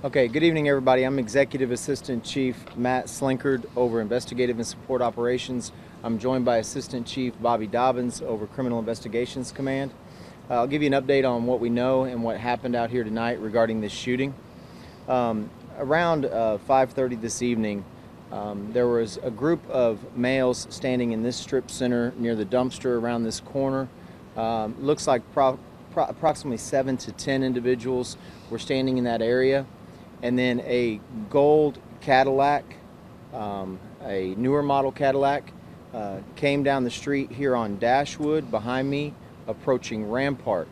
Okay, good evening, everybody. I'm Executive Assistant Chief Matt Slinkard over Investigative and Support Operations. I'm joined by Assistant Chief Bobby Dobbins over Criminal Investigations Command. I'll give you an update on what we know and what happened out here tonight regarding this shooting. Around 5:30 this evening, there was a group of males standing in this strip center near the dumpster around this corner. Looks like approximately 7 to 10 individuals were standing in that area. And then a gold Cadillac, a newer model Cadillac, came down the street here on Dashwood behind me, approaching Rampart.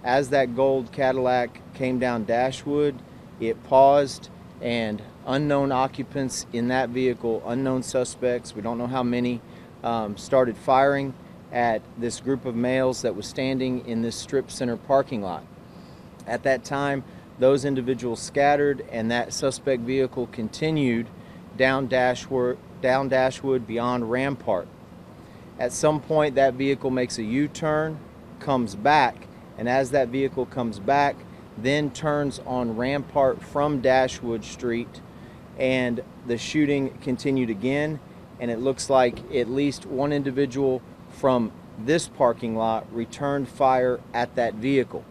As that gold Cadillac came down Dashwood, it paused, and unknown occupants in that vehicle, unknown suspects, we don't know how many, started firing at this group of males that was standing in this strip center parking lot. At that time, those individuals scattered, and that suspect vehicle continued down Dashwood beyond Rampart. At some point, that vehicle makes a U-turn, comes back, and as that vehicle comes back, then turns on Rampart from Dashwood Street, and the shooting continued again, and it looks like at least one individual from this parking lot returned fire at that vehicle.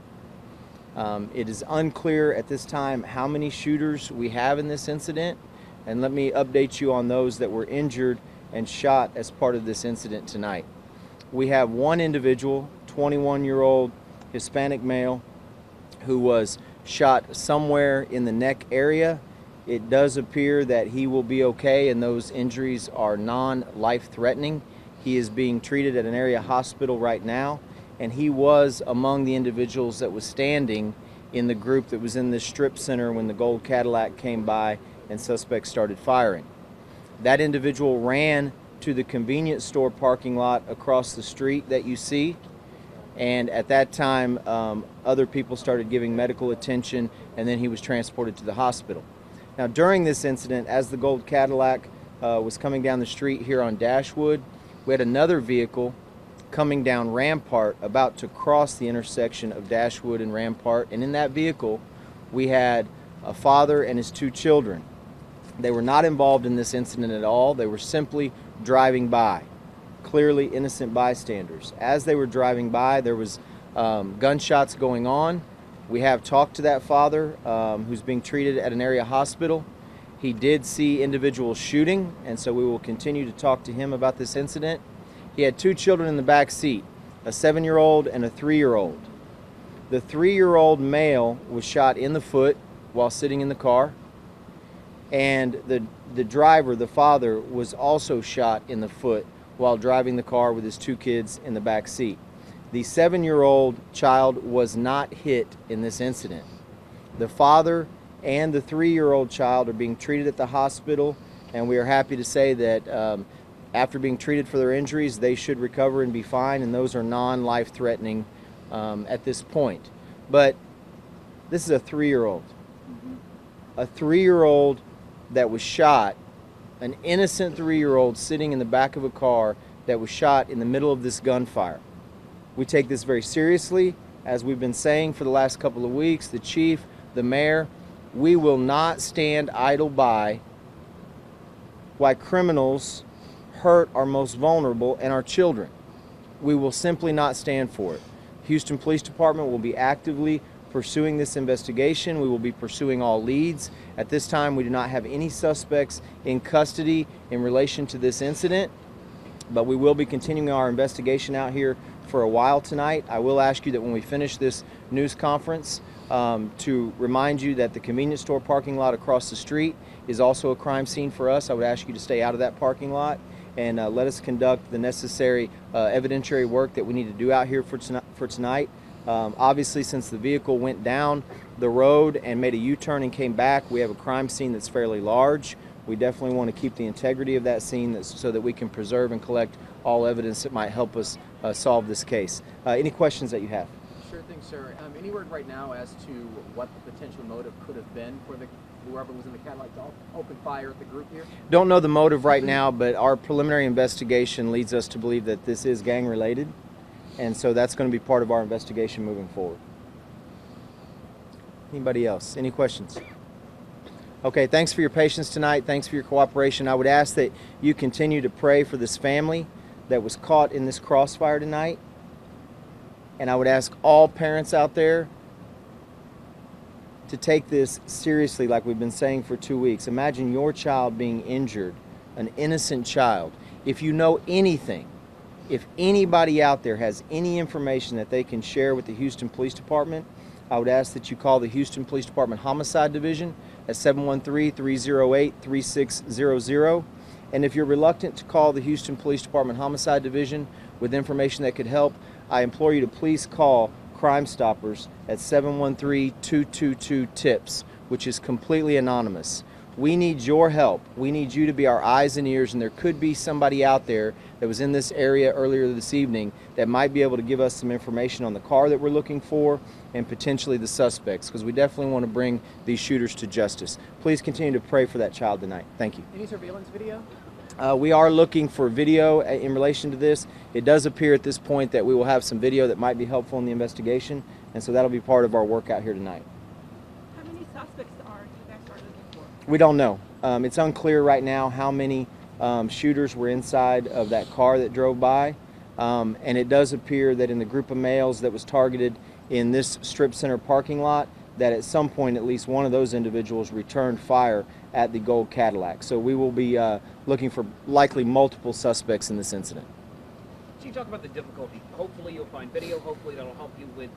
It is unclear at this time how many shooters we have in this incident, and let me update you on those that were injured and shot as part of this incident tonight. We have one individual, 21-year-old Hispanic male, who was shot somewhere in the neck area. It does appear that he will be okay, and those injuries are non-life-threatening. He is being treated at an area hospital right now, and he was among the individuals that was standing in the group that was in this strip center when the gold Cadillac came by and suspects started firing. That individual ran to the convenience store parking lot across the street that you see, and at that time other people started giving medical attention, and then he was transported to the hospital. Now, during this incident, as the gold Cadillac was coming down the street here on Dashwood, we had another vehicle coming down Rampart, about to cross the intersection of Dashwood and Rampart, and in that vehicle we had a father and his two children. They were not involved in this incident at all. They were simply driving by, clearly innocent bystanders. As they were driving by, there was gunshots going on. We have talked to that father who's being treated at an area hospital. He did see individuals shooting, and so we will continue to talk to him about this incident. He had two children in the back seat, a 7-year-old and a 3-year-old. The 3-year-old male was shot in the foot while sitting in the car, and the driver, the father, was also shot in the foot while driving the car with his two kids in the back seat. The 7-year-old child was not hit in this incident. The father and the 3-year-old child are being treated at the hospital, and we are happy to say that after being treated for their injuries, they should recover and be fine, and those are non-life-threatening at this point. But this is a 3-year-old. A 3-year-old that was shot, an innocent 3-year-old sitting in the back of a car that was shot in the middle of this gunfire. We take this very seriously. As we've been saying for the last couple of weeks, the chief, the mayor, we will not stand idle by while criminals hurt our most vulnerable and our children. We will simply not stand for it. Houston Police Department will be actively pursuing this investigation. We will be pursuing all leads. At this time, we do not have any suspects in custody in relation to this incident, but we will be continuing our investigation out here for a while tonight. I will ask you that when we finish this news conference to remind you that the convenience store parking lot across the street is also a crime scene for us. I would ask you to stay out of that parking lot and let us conduct the necessary evidentiary work that we need to do out here for tonight. Obviously, since the vehicle went down the road and made a U-turn and came back, we have a crime scene that's fairly large. We definitely want to keep the integrity of that scene so that we can preserve and collect all evidence that might help us solve this case. Any questions that you have? Sure thing, sir. Any word right now as to what the potential motive could have been for whoever was in the Cadillac to open fire at the group here? Don't know the motive right now, but our preliminary investigation leads us to believe that this is gang related, and so that's going to be part of our investigation moving forward. Anybody else? Any questions? Okay, thanks for your patience tonight. Thanks for your cooperation. I would ask that you continue to pray for this family that was caught in this crossfire tonight. And I would ask all parents out there to take this seriously, like we've been saying for 2 weeks. Imagine your child being injured, an innocent child. If you know anything, if anybody out there has any information that they can share with the Houston Police Department, I would ask that you call the Houston Police Department Homicide Division at 713-308-3600. And if you're reluctant to call the Houston Police Department Homicide Division with information that could help, I implore you to please call Crime Stoppers at 713-222-TIPS, which is completely anonymous. We need your help. We need you to be our eyes and ears, and there could be somebody out there that was in this area earlier this evening that might be able to give us some information on the car that we're looking for and potentially the suspects, because we definitely want to bring these shooters to justice. Please continue to pray for that child tonight. Thank you. Any surveillance video? We are looking for video in relation to this. It does appear at this point that we will have some video that might be helpful in the investigation, and so that'll be part of our work out here tonight. How many suspects you guys are looking for? We don't know. It's unclear right now how many shooters were inside of that car that drove by, and it does appear that in the group of males that was targeted in this strip center parking lot, that at some point at least one of those individuals returned fire at the gold Cadillac. So we will be looking for likely multiple suspects in this incident. So you talk about the difficulty. Hopefully you'll find video. Hopefully that'll help you with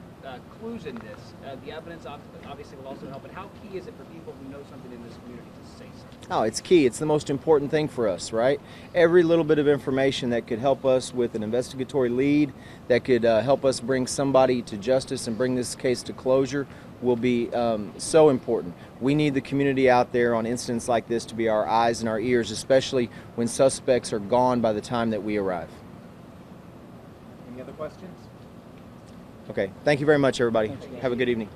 clues in this. The evidence obviously will also help. But how key is it for people who know something in this community to say something? Oh, it's key. It's the most important thing for us, right? Every little bit of information that could help us with an investigatory lead, that could help us bring somebody to justice and bring this case to closure will be so important. We need the community out there on incidents like this to be our eyes and our ears, especially when suspects are gone by the time that we arrive. Any other questions? Okay, thank you very much, everybody. Have a good evening.